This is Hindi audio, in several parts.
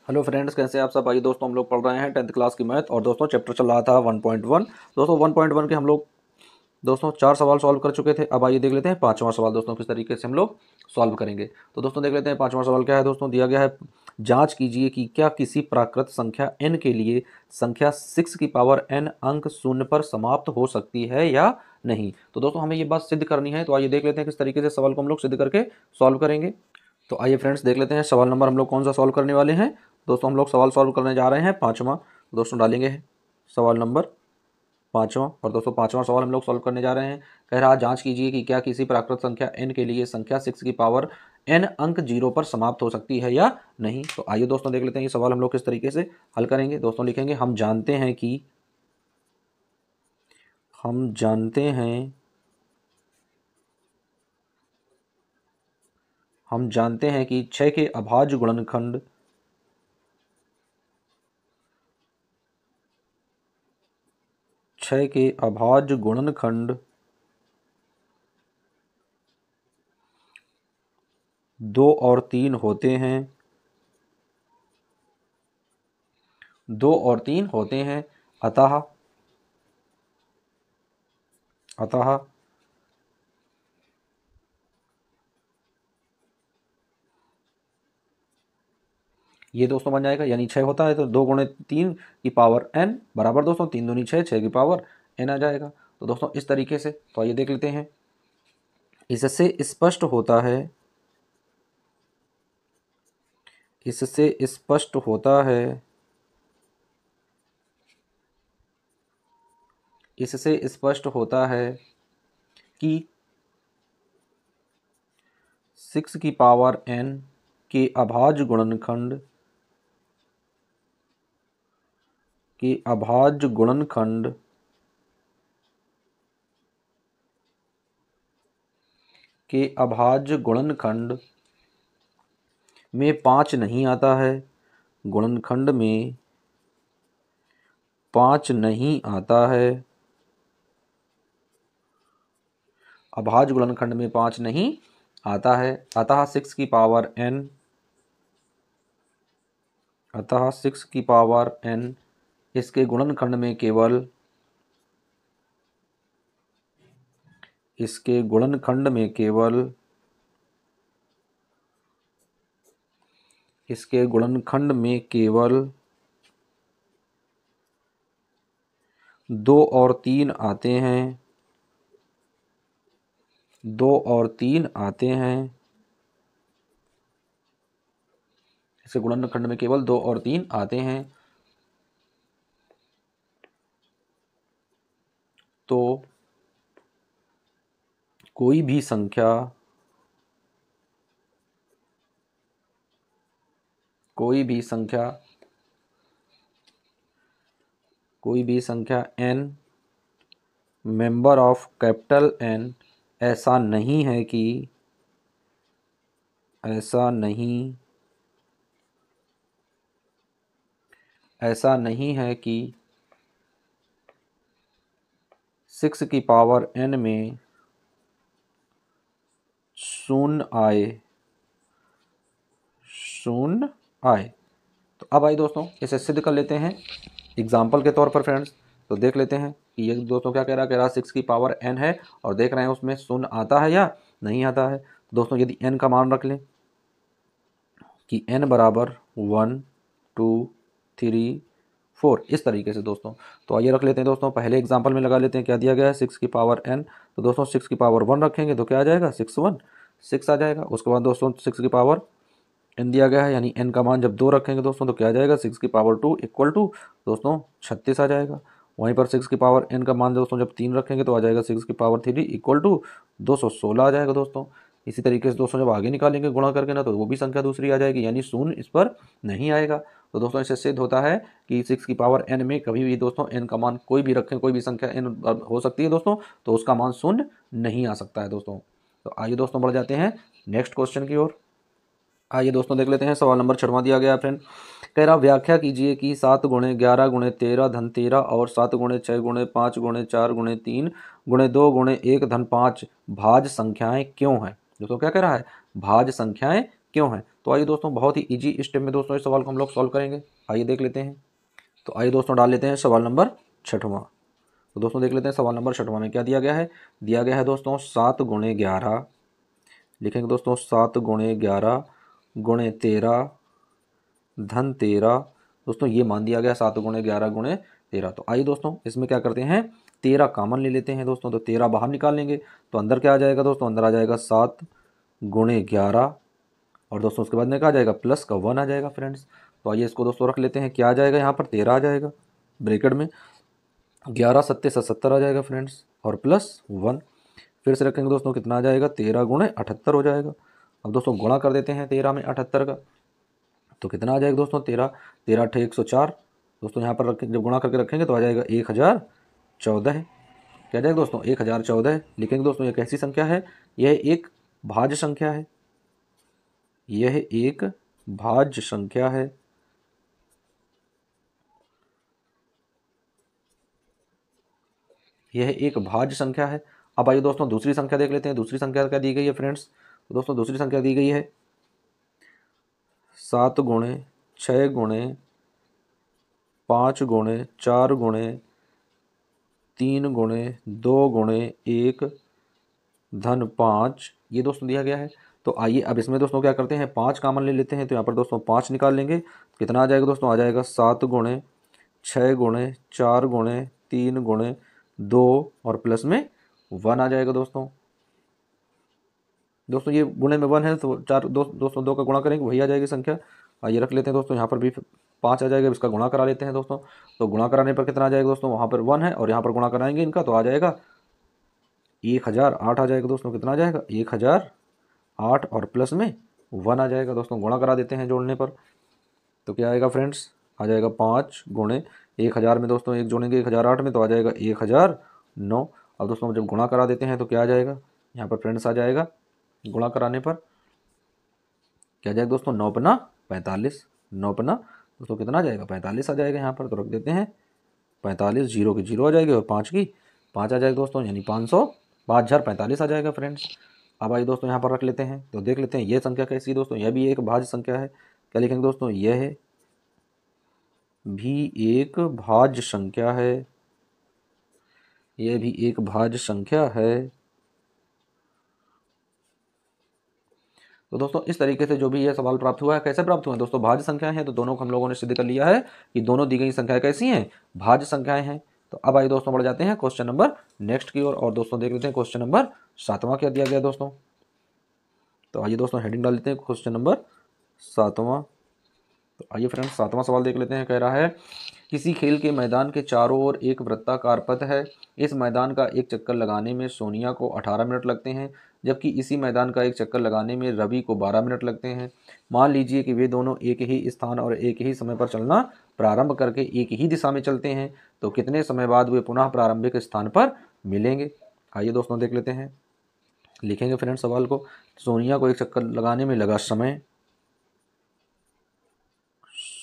हेलो फ्रेंड्स, कैसे हैं आप सब। आइए दोस्तों, हम लोग पढ़ रहे हैं 10th क्लास की मैथ और दोस्तों चैप्टर चल रहा था 1.1। दोस्तों 1.1 के हम लोग दोस्तों 4 सवाल सॉल्व कर चुके थे। अब आइए देख लेते हैं पांचवा सवाल दोस्तों किस तरीके से हम लोग सॉल्व करेंगे। तो दोस्तों देख लेते हैं पांचवा सवाल क्या है। दोस्तों दिया गया है, जांच कीजिए कि क्या किसी प्राकृत संख्या n के लिए संख्या 6 की पावर n अंक शून्य पर समाप्त हो सकती है या नहीं। तो दोस्तों हमें ये बात सिद्ध करनी है। तो आइए देख लेते हैं किस तरीके से सवाल को हम लोग सिद्ध करके सॉल्व करेंगे। तो आइए फ्रेंड्स देख लेते हैं सवाल नंबर हम लोग कौन सा सॉल्व करने वाले हैं। दोस्तों हम लोग सवाल सॉल्व करने जा रहे हैं पाँचवा। दोस्तों डालेंगे सवाल नंबर पाँचवा। और दोस्तों पाँचवा सवाल हम लोग सॉल्व करने जा रहे हैं। कह रहा जांच कीजिए कि क्या किसी प्राकृत संख्या n के लिए संख्या 6 की पावर n अंक 0 पर समाप्त हो सकती है या नहीं। तो आइए दोस्तों देख लेते हैं ये सवाल हम लोग किस तरीके से हल करेंगे। दोस्तों लिखेंगे हम जानते हैं कि 6 के अभाज्य गुणनखंड 6 के अभाज्य गुणनखंड 2 और 3 होते हैं। 2 और 3 होते हैं। अतः ये दोस्तों बन जाएगा, यानी 6 होता है तो 2 गुणे 3 की पावर n बराबर दोस्तों 3 दूनी 6, 6 की पावर n आ जाएगा। तो दोस्तों इस तरीके से तो आइए देख लेते हैं। इससे स्पष्ट होता है कि 6 की पावर n के अभाज्य गुणनखंड में 5 नहीं आता है। गुणनखंड में 5 नहीं आता है। अभाज्य गुणनखंड में 5 नहीं आता है। अतः 6 की पावर n इसके गुणनखंड में केवल 2 और 3 आते हैं। 2 और 3 आते हैं। इसके गुणनखंड में केवल 2 और 3 आते हैं। तो कोई भी संख्या n member of capital N ऐसा नहीं है कि 6 की पावर n में शून्य आए। तो अब आइए दोस्तों इसे सिद्ध कर लेते हैं एग्जाम्पल के तौर पर फ्रेंड्स। तो देख लेते हैं कि ये दोस्तों क्या कह रहा है 6 की पावर n है और देख रहे हैं उसमें शून्य आता है या नहीं आता है। दोस्तों यदि n का मान रख लें कि n बराबर 1 2 3 4 इस तरीके से दोस्तों। तो आइए रख लेते हैं दोस्तों, पहले एग्जाम्पल में लगा लेते हैं क्या दिया गया है 6 की पावर n। तो दोस्तों 6 की पावर 1 रखेंगे तो क्या आ जाएगा 6 आ जाएगा। उसके बाद दोस्तों 6 की पावर n दिया गया है, यानी n का मान जब 2 रखेंगे दोस्तों तो क्या आ जाएगा 6 की पावर 2 इक्वल टू दोस्तों 36 आ जाएगा। वहीं पर 6 की पावर n का मान दोस्तों जब 3 रखेंगे तो आ जाएगा 6 की पावर 3 इक्वल टू 216 आ जाएगा दोस्तों। इसी तरीके से दोस्तों जब आगे निकालेंगे गुणा करके ना तो वो भी संख्या दूसरी आ जाएगी, यानी शून्य इस पर नहीं आएगा। तो दोस्तों इससे सिद्ध होता है कि 6 की पावर n में कभी भी दोस्तों n का मान कोई भी रखें, कोई भी संख्या n हो सकती है दोस्तों, तो उसका मान शून्य नहीं आ सकता है दोस्तों। तो आइए दोस्तों बढ़ जाते हैं नेक्स्ट क्वेश्चन की ओर। आइए दोस्तों देख लेते हैं सवाल नंबर 6 दिया गया फ्रेंड। कह रहा व्याख्या कीजिए कि 7 गुणे 11 गुणे 13 धन 13 और 7 गुणे 6 गुणे 5 गुणे 4 गुणे 3 गुणे 2 गुणे 1 धन 5 भाज्य संख्याएं क्यों हैं। दोस्तों क्या कह रहा है भाज्य संख्याएं क्यों हैं। तो आइए दोस्तों बहुत ही इजी स्टेप में दोस्तों इस सवाल को हम लोग सॉल्व करेंगे। आइए देख लेते हैं। तो आइए दोस्तों डाल लेते हैं सवाल नंबर 6वां। तो दोस्तों देख लेते हैं सवाल नंबर 6वां में क्या दिया गया है। दिया गया है दोस्तों 7 गुणे 11, लिखेंगे दोस्तों 7 गुणे 11 गुणे 13 धन 13। दोस्तों ये मान दिया गया 7 गुणे 11 गुणे 13। तो आइए दोस्तों इसमें क्या करते हैं, 13 कॉमन ले लेते हैं दोस्तों। तो 13 बाहर निकाल लेंगे तो अंदर क्या आ जाएगा दोस्तों, अंदर आ जाएगा 7 गुणे 11 और दोस्तों उसके बाद में क्या आ जाएगा, प्लस का 1 आ जाएगा फ्रेंड्स। तो आइए इसको दोस्तों रख लेते हैं। क्या आ जाएगा यहाँ पर, 13 आ जाएगा ब्रैकेट में, 11 सत्ते 70 आ जाएगा फ्रेंड्स और प्लस 1। फिर से रखेंगे दोस्तों, कितना आ जाएगा, 13 गुणे 78 हो जाएगा। अब दोस्तों गुणा कर देते हैं 13 में 78 का, तो कितना आ जाएगा दोस्तों, 13 13 8 104। दोस्तों यहाँ पर रखें, जब गुणा करके रखेंगे तो आ जाएगा 1014 है। क्या जाएगा दोस्तों, 1014 है। लिखेंगे दोस्तों ये कैसी संख्या है, यह एक भाज्य संख्या है, यह एक भाज्य संख्या है। यह एक भाज्य संख्या है। अब आइए दोस्तों दूसरी संख्या देख लेते हैं। दूसरी संख्या क्या दी गई है फ्रेंड्स। तो दोस्तों दूसरी संख्या दी गई है 7 गुणे 6 गुणे 5 गुणे 4 गुणे 3 गुणे 2 गुणे 1 धन 5, ये दोस्तों दिया गया है। तो आइए अब इसमें दोस्तों क्या करते हैं, 5 कॉमन ले लेते हैं। तो यहाँ पर दोस्तों 5 निकाल लेंगे, कितना आ जाएगा दोस्तों, आ जाएगा 7 गुणे 6 गुणे 4 गुणे 3 गुणे 2 और प्लस में 1 आ जाएगा दोस्तों। दोस्तों ये गुणे में 1 है तो 4 दोस्तों 2 का गुणा करेंगे वही आ जाएगी संख्या। आइए रख लेते हैं दोस्तों, यहाँ पर भी 5 आ जाएगा, इसका गुणा करा लेते हैं दोस्तों। तो गुणा कराने पर कितना आ जाएगा दोस्तों, वहाँ पर 1 है और यहाँ पर गुणा कराएंगे इनका तो आ जाएगा 1008 आ जाएगा दोस्तों। कितना आ जाएगा, 1008 और प्लस में 1 आ जाएगा दोस्तों। गुणा करा देते हैं जोड़ने पर, तो क्या आएगा फ्रेंड्स, आ जाएगा 5 गुणे 1000 में दोस्तों 1 जोड़ेंगे 1008 में तो आ जाएगा 1009। अब दोस्तों जब गुणा करा देते हैं तो क्या आ जाएगा, यहाँ पर फ्रेंड्स आ जाएगा गुणा कराने पर क्या आ जाएगा दोस्तों, 9 पन्ना 45, 9 पन्ना दोस्तों कितना आ जाएगा, 45 आ जाएगा। यहाँ पर तो रख देते हैं 45, 0 की 0 आ जाएगी और 5 की 5 आ जाएगा दोस्तों, यानी 5045 आ जाएगा फ्रेंड्स। अब आइए दोस्तों यहाँ पर रख लेते हैं। तो देख लेते हैं ये संख्या कैसी है दोस्तों, यह भी एक भाज्य संख्या है। क्या लिखेंगे दोस्तों, यह भी एक भाज्य संख्या है, यह भी एक भाज्य संख्या है। तो दोस्तों इस तरीके से जो भी ये सवाल प्राप्त हुआ है, कैसे प्राप्त हुआ है दोस्तों, भाज्य संख्याएं हैं। तो दोनों को हम लोगों ने सिद्ध कर लिया है कि दोनों दी गई संख्याएं कैसी हैं, भाज्य संख्याएं हैं। तो अब आइए दोस्तों बढ़ जाते हैं क्वेश्चन नंबर नेक्स्ट की ओर और दोस्तों देख लेते हैं क्वेश्चन नंबर 7वां क्या दिया गया दोस्तों। तो आइए दोस्तों हेडिंग डाल लेते हैं क्वेश्चन नंबर 7वां। तो आइए फ्रेंड्स 7वां सवाल देख लेते हैं। कह रहा है किसी खेल के मैदान के चारों ओर एक वृत्ताकार पथ है। इस मैदान का एक चक्कर लगाने में सोनिया को 18 मिनट लगते हैं, जबकि इसी मैदान का एक चक्कर लगाने में रवि को 12 मिनट लगते हैं। मान लीजिए कि वे दोनों एक ही स्थान और एक ही समय पर चलना प्रारंभ करके एक ही दिशा में चलते हैं, तो कितने समय बाद वे पुनः प्रारंभिक स्थान पर मिलेंगे। आइए दोस्तों देख लेते हैं। लिखेंगे फ्रेंड्स सवाल को, सोनिया को एक चक्कर लगाने में लगा समय,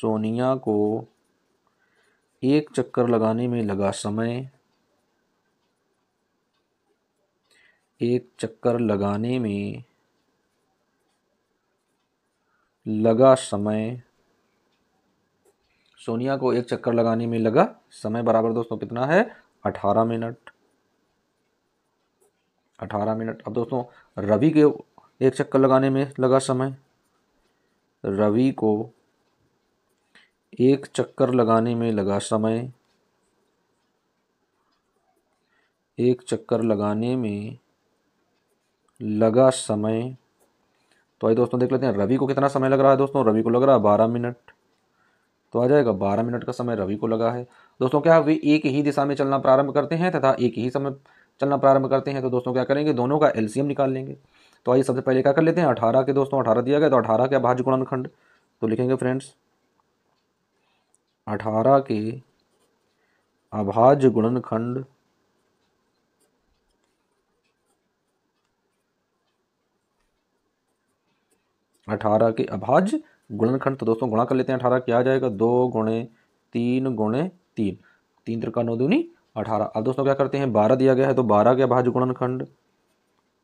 सोनिया को एक चक्कर लगाने में लगा समय, एक चक्कर लगाने में लगा समय, सोनिया को एक चक्कर लगाने में लगा समय बराबर दोस्तों कितना है, 18 मिनट, 18 मिनट। अब दोस्तों रवि के एक चक्कर लगाने में लगा समय, रवि को एक चक्कर लगाने में लगा समय, एक चक्कर लगाने में लगा समय। तो आइए दोस्तों देख लेते हैं रवि को कितना समय लग रहा है दोस्तों, रवि को लग रहा है 12 मिनट, तो आ जाएगा 12 मिनट का समय रवि को लगा है। दोस्तों क्या वे एक ही दिशा में चलना प्रारंभ करते हैं तथा एक ही समय चलना प्रारंभ करते हैं, तो दोस्तों क्या करेंगे, दोनों का एलसीएम निकाल लेंगे। तो आइए सबसे पहले क्या कर लेते हैं, 18 के दोस्तों 18 दिया गया तो 18 के अभाज्य गुणनखंड, तो लिखेंगे फ्रेंड्स 18 के अभाज्य गुणनखंड, अठारह के अभाज्य गुणनखंड। तो दोस्तों गुणा कर लेते हैं 18, क्या आ जाएगा, 2 गुणे 3 गुणे 3, 3 त्रिका 9 दूनी 18। अब दोस्तों क्या करते हैं, 12 दिया गया है तो 12 के अभाज्य गुणनखंड,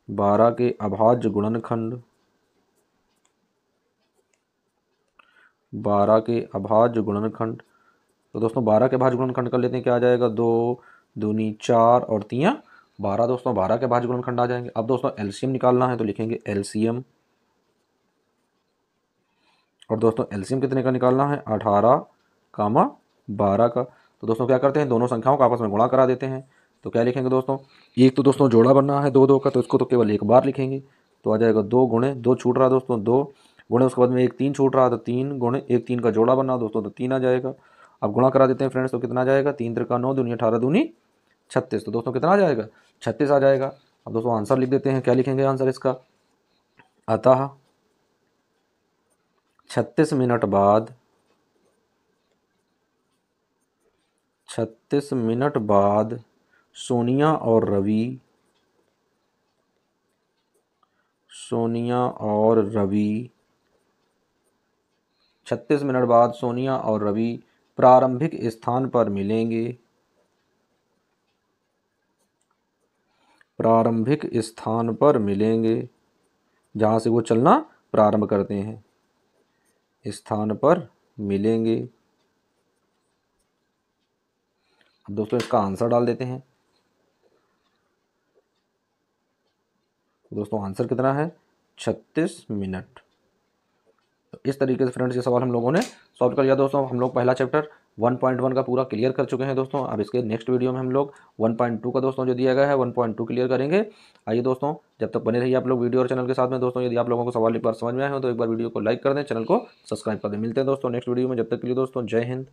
12 के अभाज्य गुणनखंड, 12 के अभाज्य गुणनखंड। तो दोस्तों 12 के भाज्य गुणनखंड कर लेते हैं, क्या आ जाएगा 2 दूनी 4 और 3 12। दोस्तों 12 के भाज्य गुणनखंड आ जाएंगे। अब दोस्तों एलसीएम निकालना है तो लिखेंगे एलसीएम। और दोस्तों एलसीएम कितने का निकालना है 18 कामा 12 का। तो दोस्तों क्या करते हैं, दोनों संख्याओं का आपस में गुणा करा देते हैं। तो क्या लिखेंगे दोस्तों, एक तो दोस्तों जोड़ा बनना है 2 2 का, तो इसको तो केवल एक बार लिखेंगे। तो आ जाएगा 2 गुणे 2 छूट रहा दोस्तों 2 गुणे, उसके बाद में एक 3 छूट रहा तो 3 गुणे एक 3 का जोड़ा बनना दोस्तों, तो 3 आ जाएगा। अब गुणा करा देते हैं फ्रेंड्स, तो कितना आ जाएगा 3 त्रिका 9 दूनी 18 दूनी 36। तो दोस्तों कितना आ जाएगा 36 आ जाएगा। अब दोस्तों आंसर लिख देते हैं, क्या लिखेंगे आंसर इसका, अतः 36 मिनट बाद 36 मिनट बाद सोनिया और रवि 36 मिनट बाद सोनिया और रवि प्रारंभिक स्थान पर मिलेंगे। प्रारंभिक स्थान पर मिलेंगे, जहाँ से वो चलना प्रारंभ करते हैं, स्थान पर मिलेंगे। अब दोस्तों इसका आंसर डाल देते हैं। दोस्तों आंसर कितना है 36 मिनट। तो इस तरीके से फ्रेंड्स ये सवाल हम लोगों ने सॉल्व कर लिया। दोस्तों हम लोग पहला चैप्टर 1.1 का पूरा क्लियर कर चुके हैं दोस्तों। अब इसके नेक्स्ट वीडियो में हम लोग 1.2 का दोस्तों जो दिया गया है 1.2 क्लियर करेंगे। आइए दोस्तों, जब तक बने रहिए आप लोग वीडियो और चैनल के साथ में। दोस्तों यदि आप लोगों को सवाल एक बार समझ में आए हो तो एक बार वीडियो को लाइक कर दें, चैनल को सब्सक्राइब कर दें। मिलते हैं दोस्तों नेक्स्ट वीडियो में, जब तक के लिए दोस्तों जय हिंद।